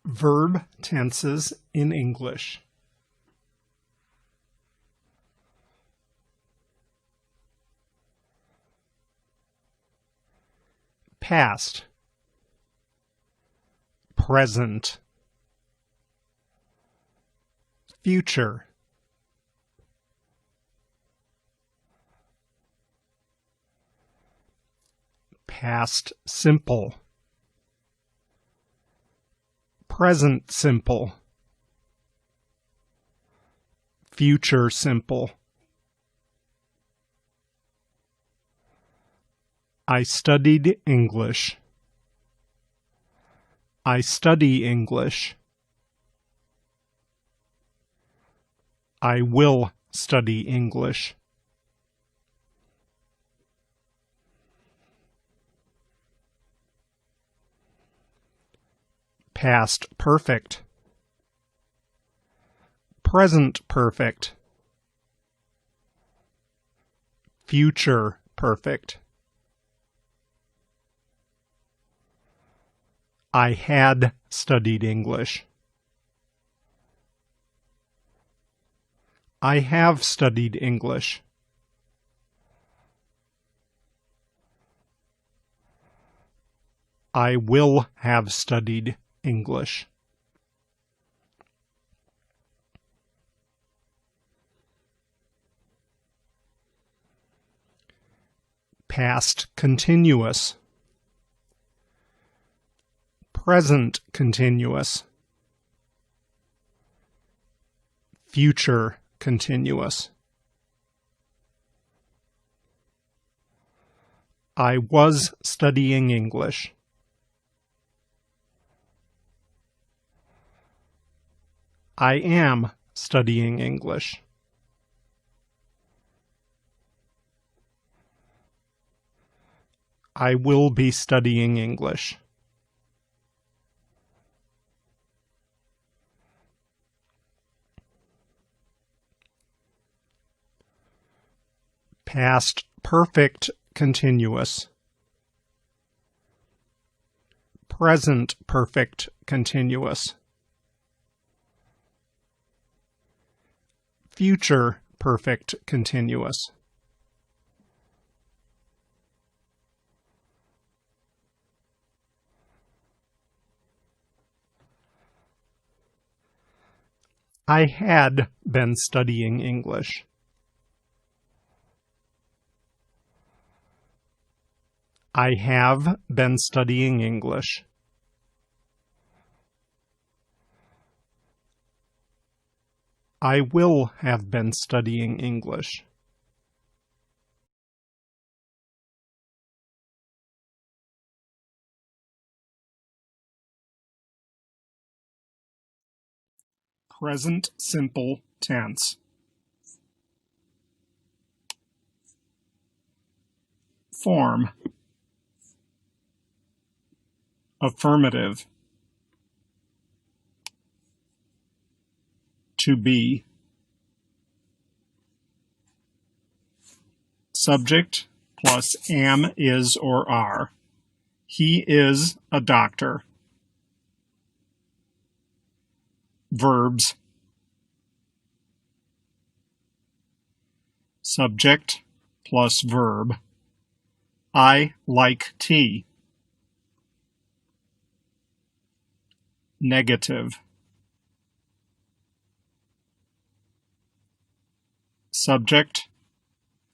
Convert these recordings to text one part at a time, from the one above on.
Verb tenses in English. Past, present, future, past simple, present simple, future simple. I studied English. I study English. I will study English. Past perfect, present perfect, future perfect. I had studied English. I have studied English. I will have studied English. Past continuous, present continuous, future continuous. I was studying English. I am studying English. I will be studying English. Past perfect continuous, present perfect continuous, future perfect continuous. I had been studying English. I have been studying English. I will have been studying English. Present simple tense. Form. Affirmative. To be. Subject plus am, is, or are. He is a doctor. Verbs. Subject plus verb. I like tea. Negative. Subject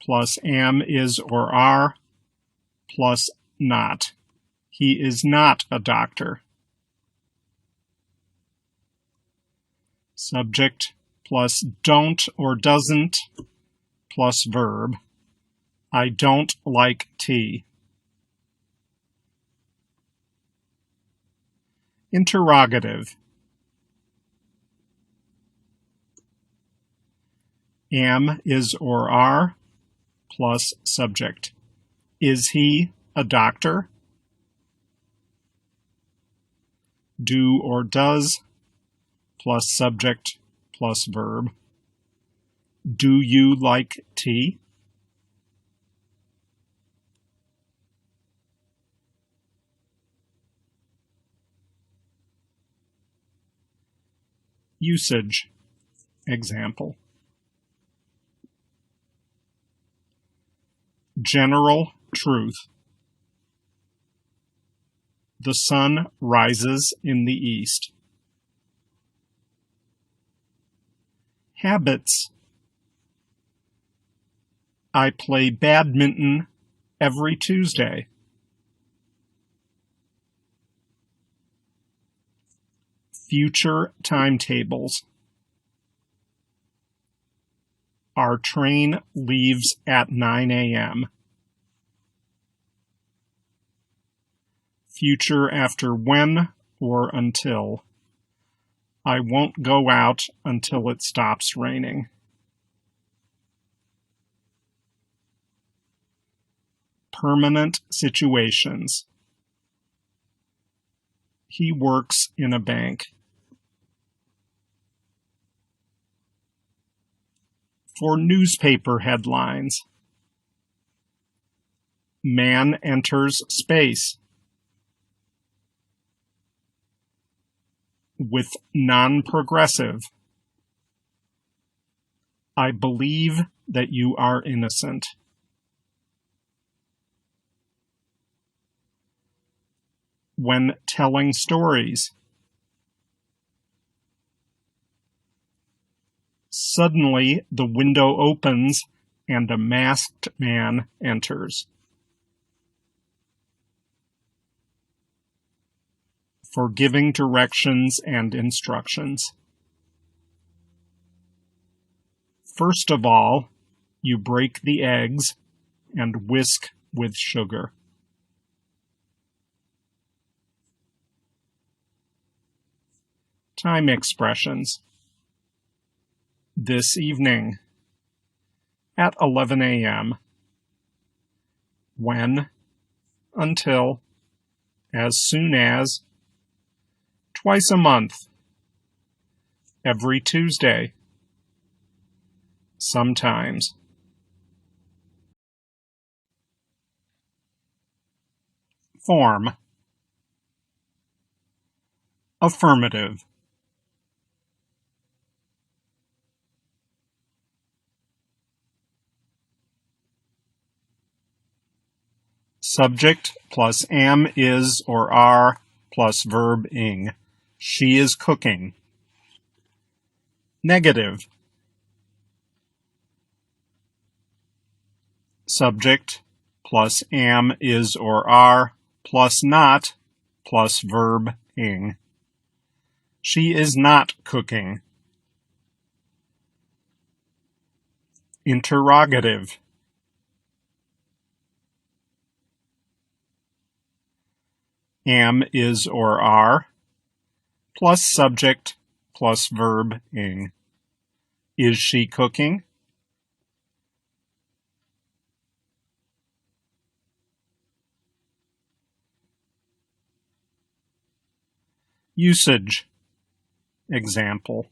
plus am, is, or are plus not. He is not a doctor. Subject plus don't or doesn't plus verb. I don't like tea. Interrogative. Am, is, or are plus subject. Is he a doctor? Do or does plus subject plus verb. Do you like tea? Usage. Example. General truth. The sun rises in the east. Habits. I play badminton every Tuesday. Future timetables. Our train leaves at 9 a.m. Future after when or until. I won't go out until it stops raining. Permanent situations. He works in a bank. For newspaper headlines. Man enters space. With non-progressive. I believe that you are innocent. When telling stories. Suddenly, the window opens and a masked man enters. For giving directions and instructions. First of all, you break the eggs and whisk with sugar. Time expressions. This evening. At 11 a.m. When. Until. As soon as. Twice a month. Every Tuesday. Sometimes. Form. Affirmative. Subject plus am, is, or are plus verb ing. She is cooking. Negative. Subject plus am, is, or are plus not plus verb ing. She is not cooking. Interrogative. Am, is, or are plus subject plus verb ing. Is she cooking? Usage. Example.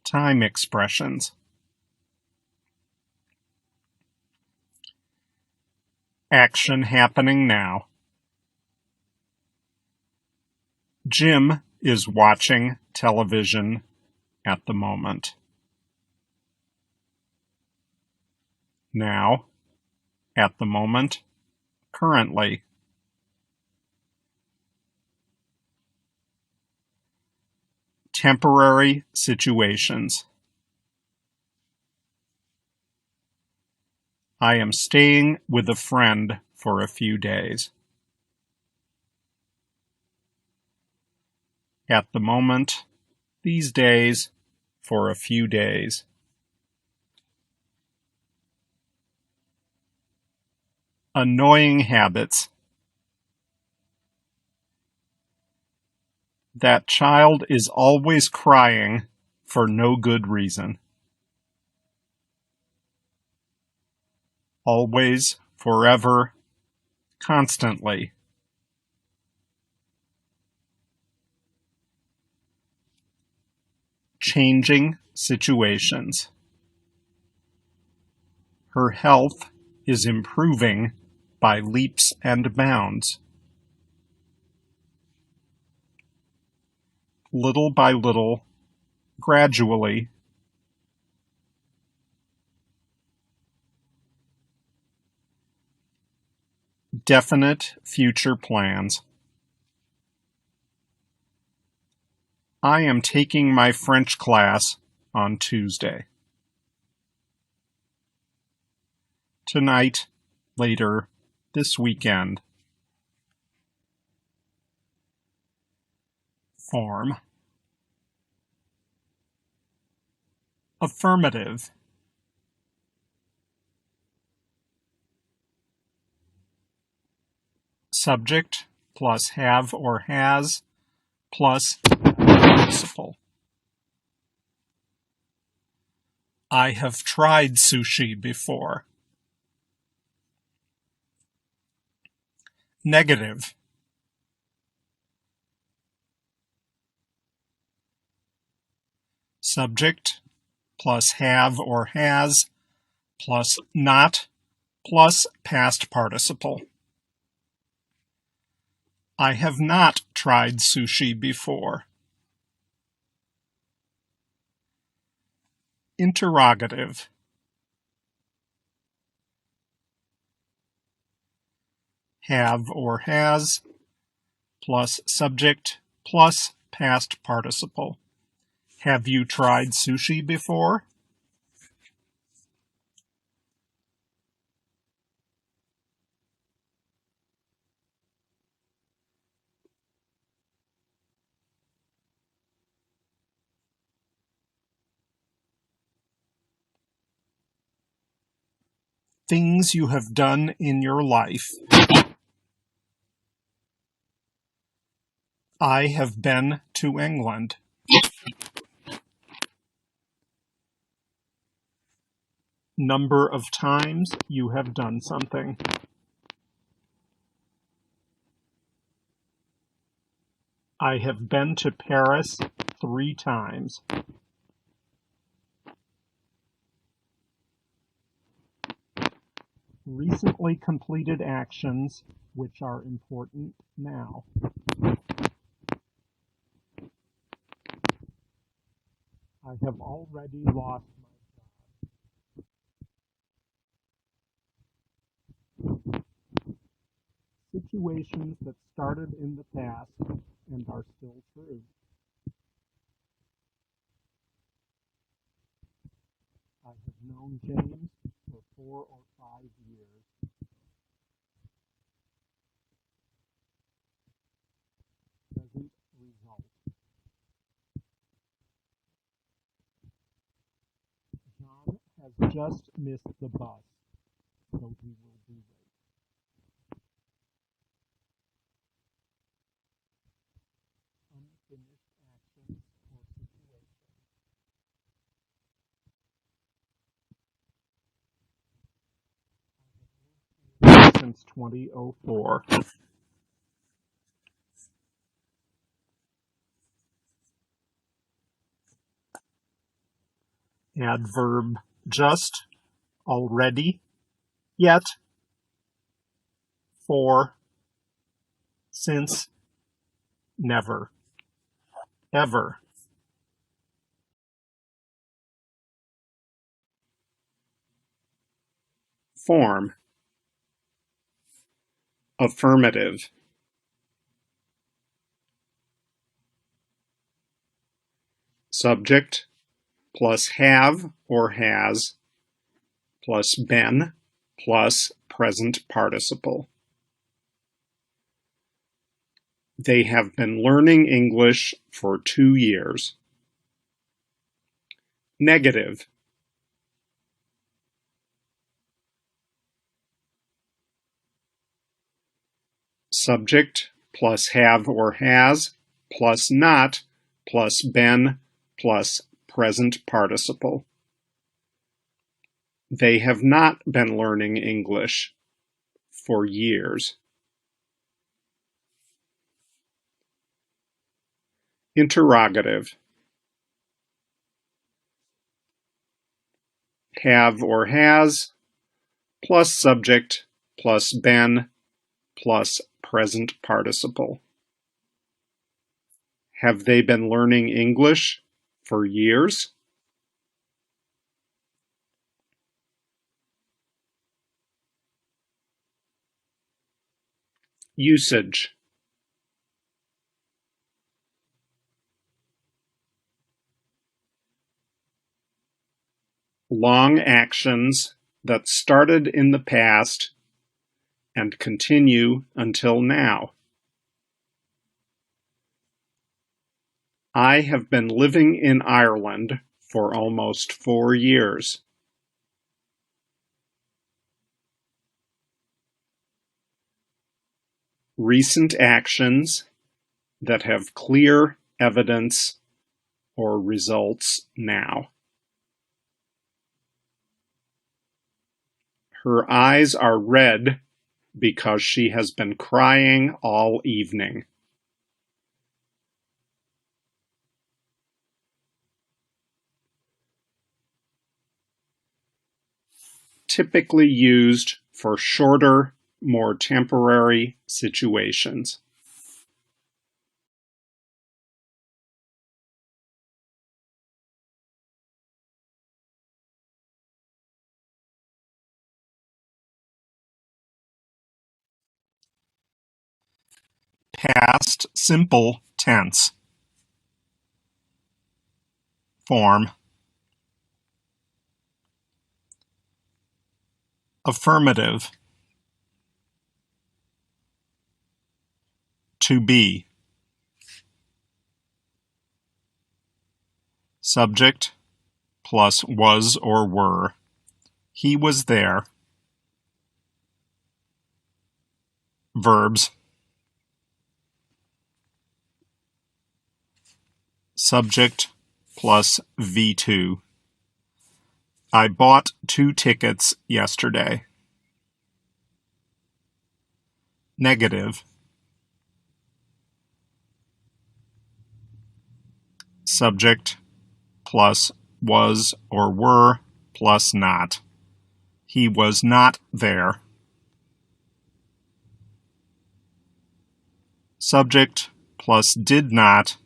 Time expressions. Action happening now. Jim is watching television at the moment. Now, at the moment, currently. Temporary situations. I am staying with a friend for a few days. At the moment, these days, for a few days. Annoying habits. That child is always crying for no good reason. Always, forever, constantly. Changing situations. Her health is improving by leaps and bounds. Little by little, gradually, definite future plans. I am taking my French class on Tuesday. Tonight, later, this weekend. Form. Affirmative. Subject plus have or has plus participle. I have tried sushi before. Negative. Subject plus have or has plus not plus past participle. I have not tried sushi before. Interrogative. Have or has plus subject plus past participle. Have you tried sushi before? Things you have done in your life. I have been to England. Number of times you have done something. I have been to Paris 3 times. Recently completed actions which are important now. I have already lost my job. Situations that started in the past and are still true. I have known James for 4 or 5 years. Present result. John has just missed the bus, so he will be late. Unfinished actions or situations. I have lived here since 2004. Adverb just, already, yet, for, since, never, ever. Form. Affirmative. Subject plus have or has plus been plus present participle. They have been learning English for 2 years. Negative. Subject plus have or has plus not plus been plus present participle. They have not been learning English for years. Interrogative. Have or has plus subject plus been plus present participle. Have they been learning English For years. Usage. Long actions that started in the past and continue until now. I have been living in Ireland for almost 4 years. Recent actions that have clear evidence or results now. Her eyes are red because she has been crying all evening. Typically used for shorter, more temporary situations. Past simple tense. Form. Affirmative. To be. Subject plus was or were. He was there. Verbs. Subject plus V2. I bought 2 tickets yesterday. Negative. Subject plus was or were plus not. He was not there. Subject plus did not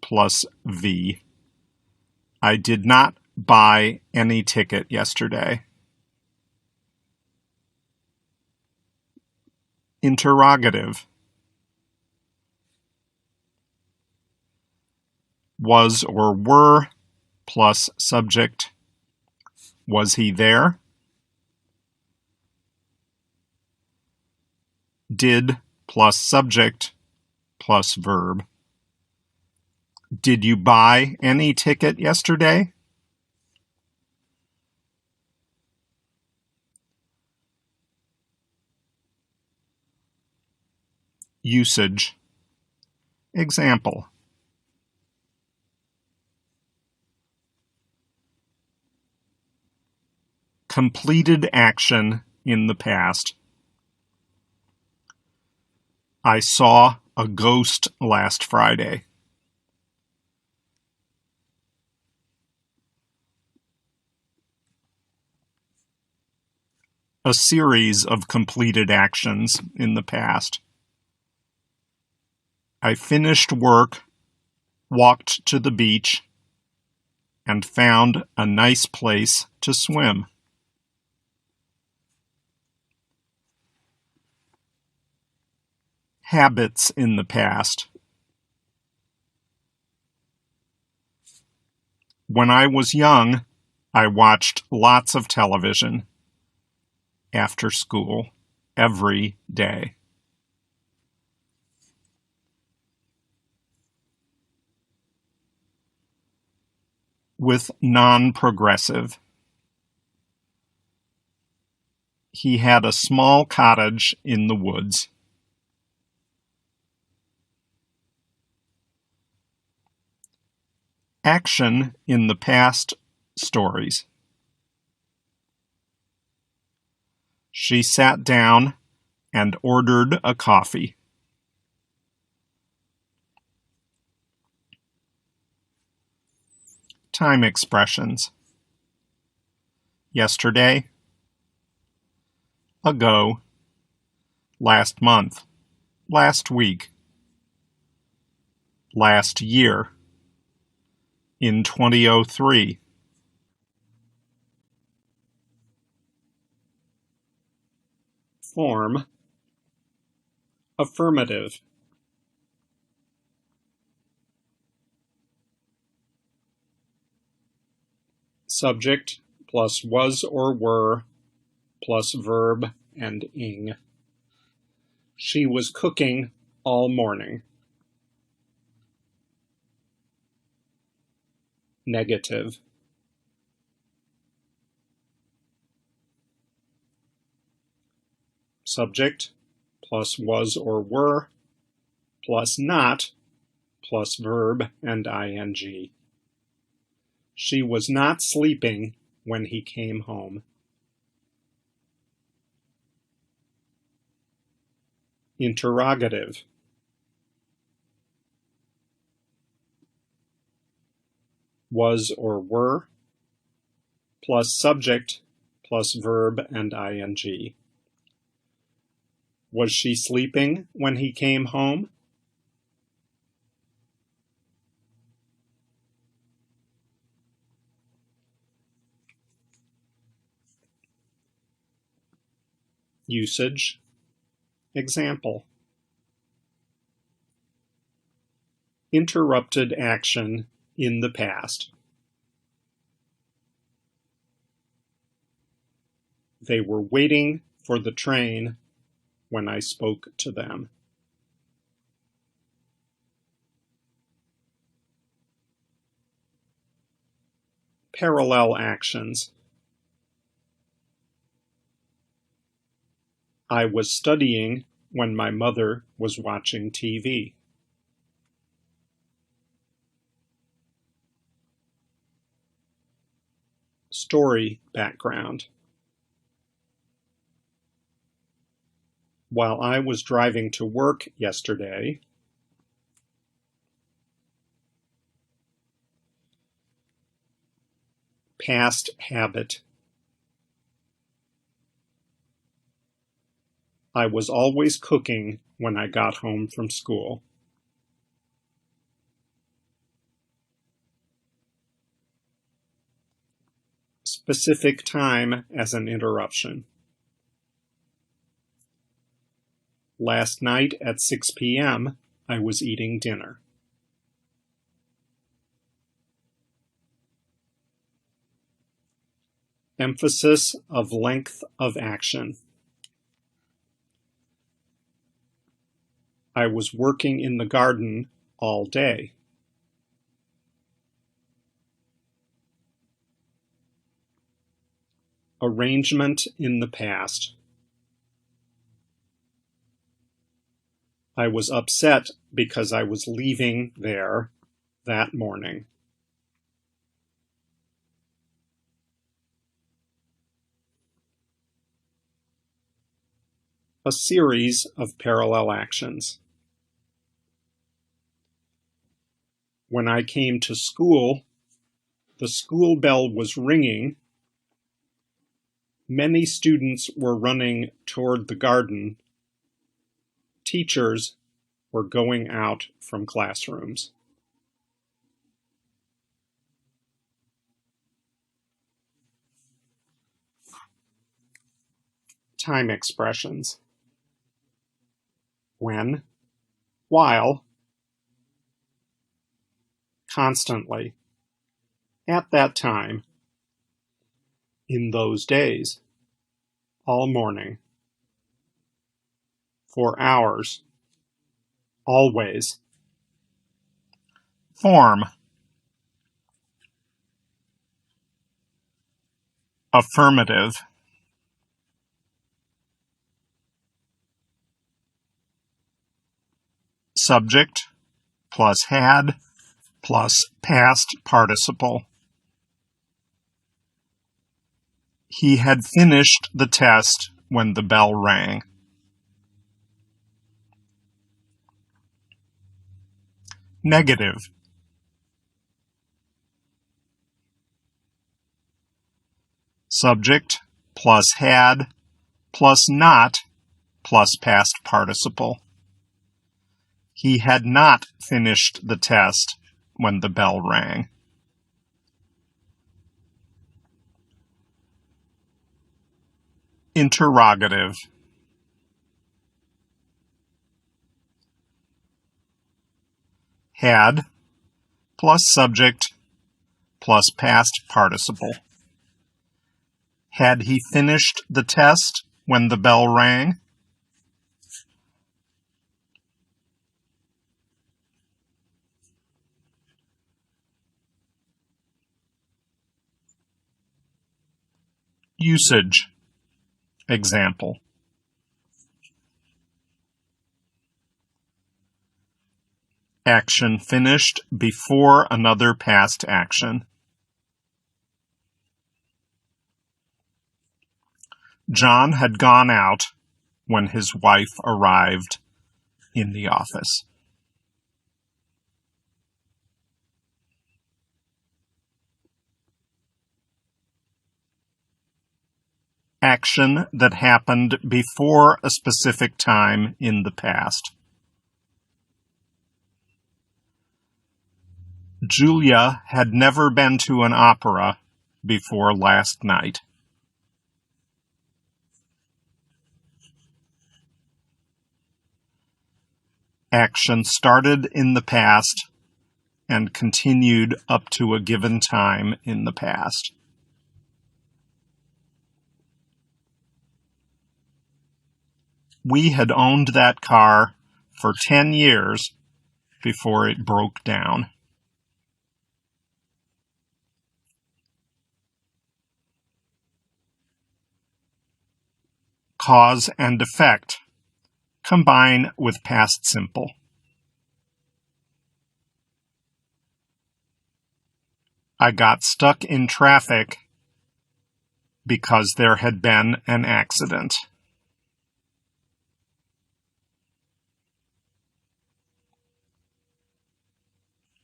plus V. I did not buy any ticket yesterday. Interrogative. Was or were plus subject. Was he there? Did plus subject plus verb. Did you buy any ticket yesterday? Usage. Example. Completed action in the past. I saw a ghost last Friday. A series of completed actions in the past. I finished work, walked to the beach, and found a nice place to swim. Habits in the past. When I was young, I watched lots of television after school every day. With non-progressive. He had a small cottage in the woods. Action in the past stories. She sat down and ordered a coffee. Time expressions. Yesterday, ago, last month, last week, last year, in 2003. Form. Affirmative. Subject plus was or were plus verb and ing. She was cooking all morning. Negative. Subject plus was or were plus not plus verb and ing. She was not sleeping when he came home. Interrogative. Was or were plus subject plus verb and ing. Was she sleeping when he came home? Usage. Example. Interrupted action in the past. They were waiting for the train when I spoke to them. Parallel actions. I was studying when my mother was watching TV. Story background. While I was driving to work yesterday, past habit. I was always cooking when I got home from school. Specific time as an interruption. Last night at 6 p.m., I was eating dinner. Emphasis of length of action. I was working in the garden all day. Arrangement in the past. I was upset because I was leaving there that morning. A series of parallel actions. When I came to school, the school bell was ringing. Many students were running toward the garden. Teachers were going out from classrooms. Time expressions. When, while, constantly, at that time, in those days, all morning, for hours, always. Form. Affirmative. Subject plus had plus past participle. He had finished the test when the bell rang. Negative. Subject plus had plus not plus past participle. He had not finished the test when the bell rang. Interrogative. Had plus subject plus past participle. Had he finished the test when the bell rang? Usage. Example. Action finished before another past action. John had gone out when his wife arrived in the office. Action that happened before a specific time in the past. Julia had never been to an opera before last night. Action started in the past and continued up to a given time in the past. We had owned that car for 10 years before it broke down. Cause and effect combine with past simple. I got stuck in traffic because there had been an accident.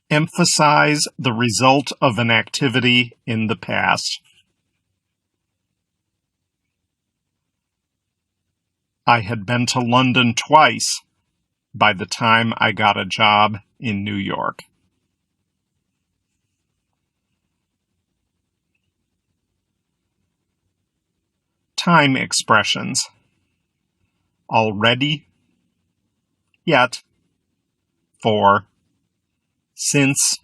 Emphasize the result of an activity in the past. I had been to London twice by the time I got a job in New York. Time expressions. Already, yet, for, since,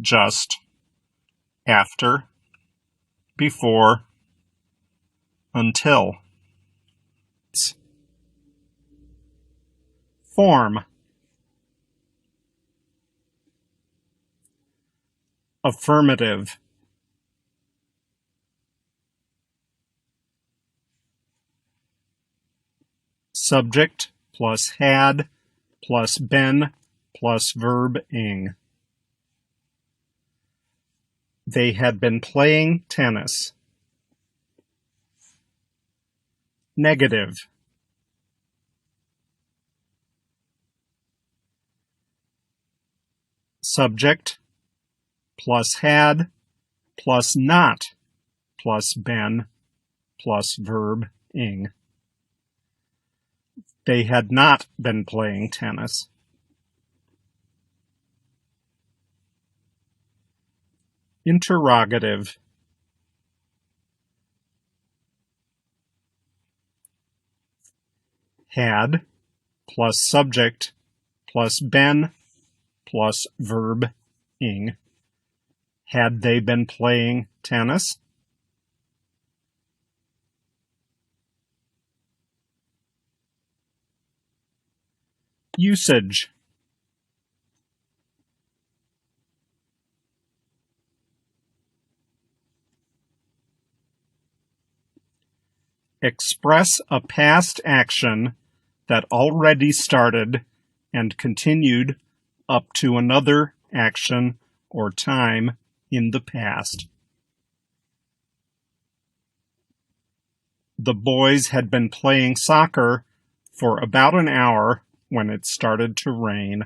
just, after, before, until. Form. Affirmative. Subject plus had plus been plus verb ing. They had been playing tennis. Negative. Subject plus had plus not plus been plus verb ing. They had not been playing tennis. Interrogative. Had plus subject plus been plus verb ing. Had they been playing tennis? Usage. Express a past action that already started and continued up to another action or time in the past. The boys had been playing soccer for about an hour when it started to rain.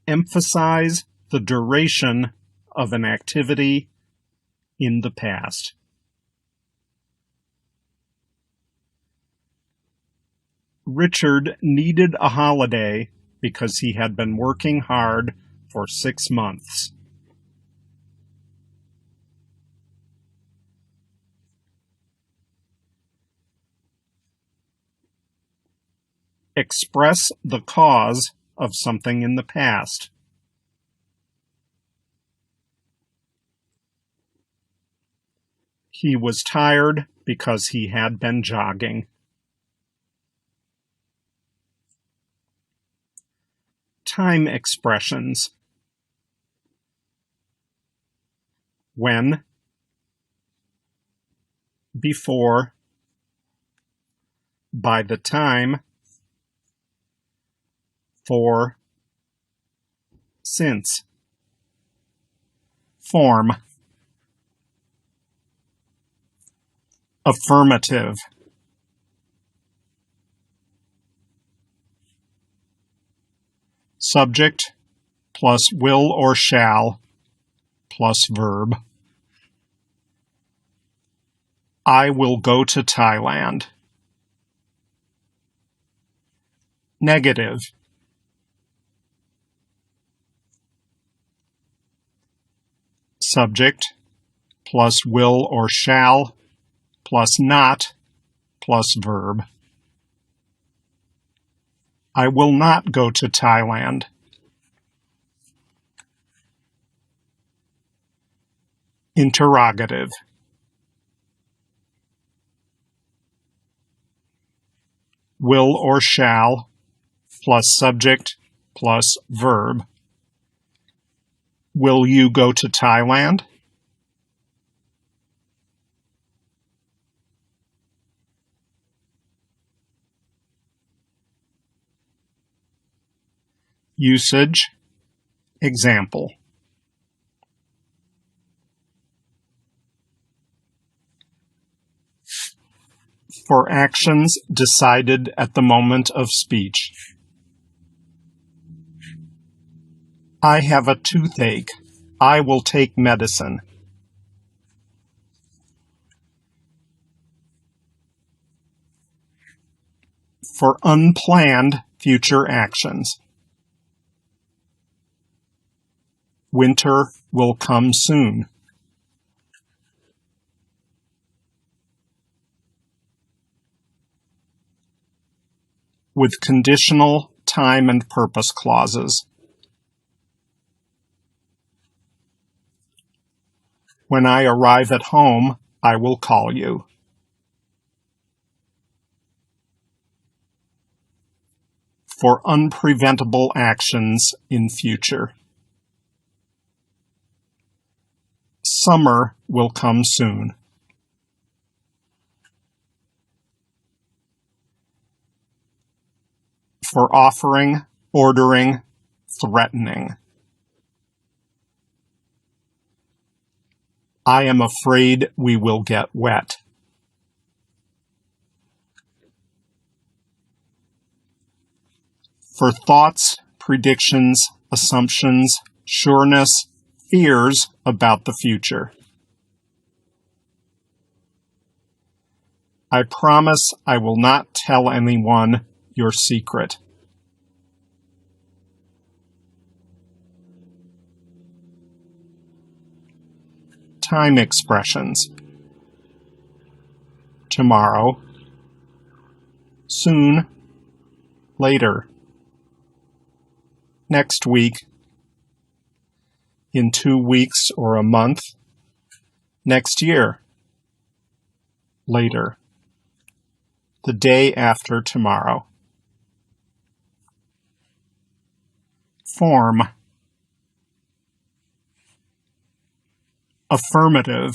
Emphasize the duration of an activity in the past. Richard needed a holiday because he had been working hard for 6 months. Express the cause of something in the past. He was tired because he had been jogging. Time expressions. When, before, by the time, for, since. Form. Affirmative. Subject plus will or shall plus verb. I will go to Thailand. Negative. Subject plus will or shall plus not plus verb. I will not go to Thailand. Interrogative. Will or shall plus subject plus verb. Will you go to Thailand? Usage. Example. For actions decided at the moment of speech. I have a toothache. I will take medicine. For unplanned future actions. Winter will come soon. With conditional time and purpose clauses. When I arrive at home, I will call you. For unpreventable actions in future. Summer will come soon. For offering, ordering, threatening. I am afraid we will get wet. For thoughts, predictions, assumptions, sureness, fears about the future. I promise I will not tell anyone your secret. Time expressions. Tomorrow, soon, later, next week, in 2 weeks or a month, next year, later, the day after tomorrow. Form. Affirmative.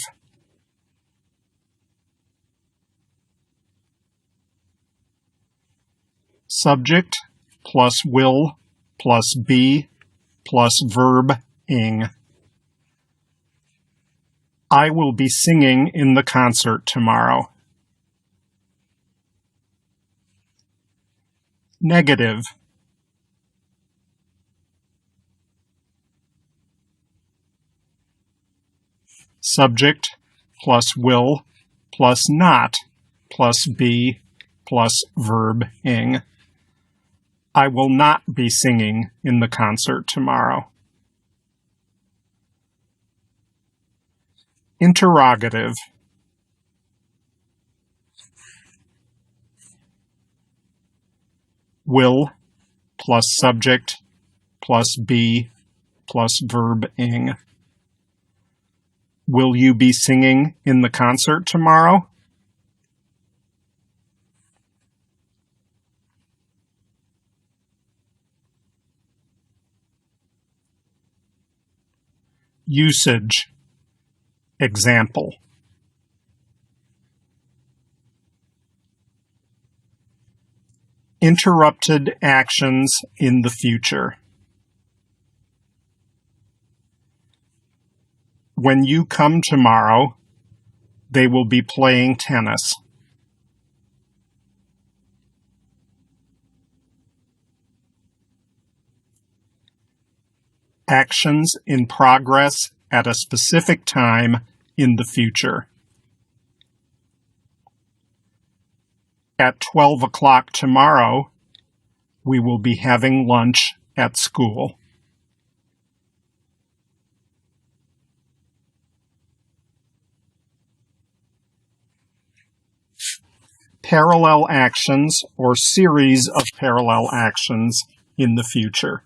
Subject plus will plus be plus verb ing. I will be singing in the concert tomorrow. Negative. Subject plus will plus not plus be plus verb ing. I will not be singing in the concert tomorrow. Interrogative. Will plus subject plus be plus verb ing. Will you be singing in the concert tomorrow? Usage. Example. Interrupted actions in the future. When you come tomorrow, they will be playing tennis. Actions in progress at a specific time in the future. At 12 o'clock tomorrow, we will be having lunch at school. Parallel actions or series of parallel actions in the future.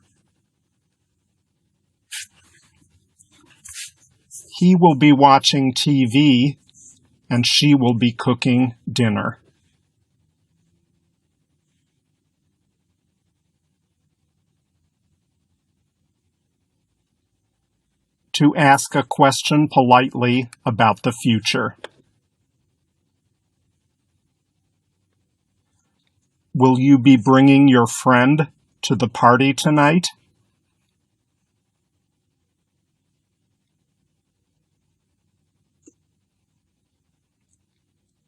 He will be watching TV and she will be cooking dinner. To ask a question politely about the future. Will you be bringing your friend to the party tonight?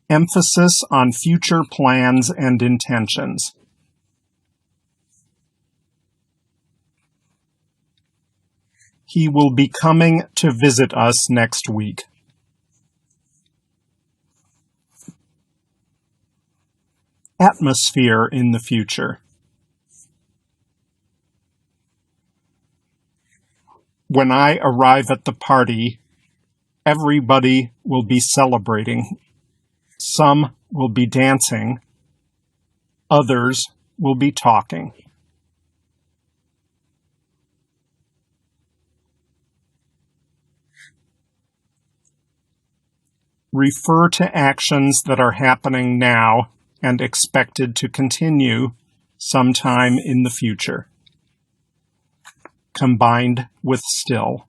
Emphasis on future plans and intentions. He will be coming to visit us next week. Atmosphere in the future. When I arrive at the party, everybody will be celebrating. Some will be dancing. Others will be talking. Refer to actions that are happening now and expected to continue sometime in the future, combined with still.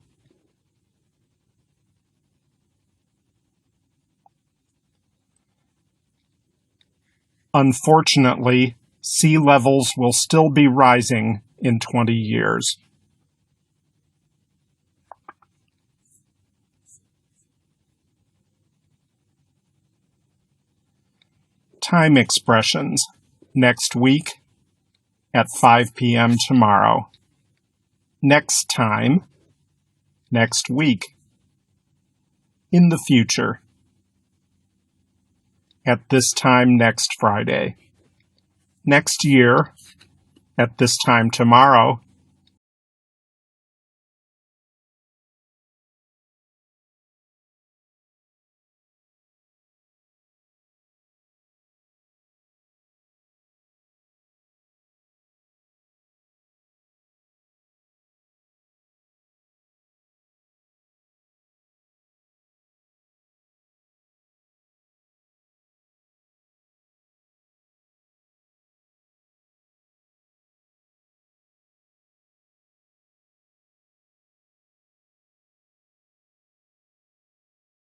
Unfortunately, sea levels will still be rising in 20 years. Time expressions. Next week at 5 p.m. tomorrow. Next time. Next week. In the future. At this time next Friday. Next year. At this time tomorrow.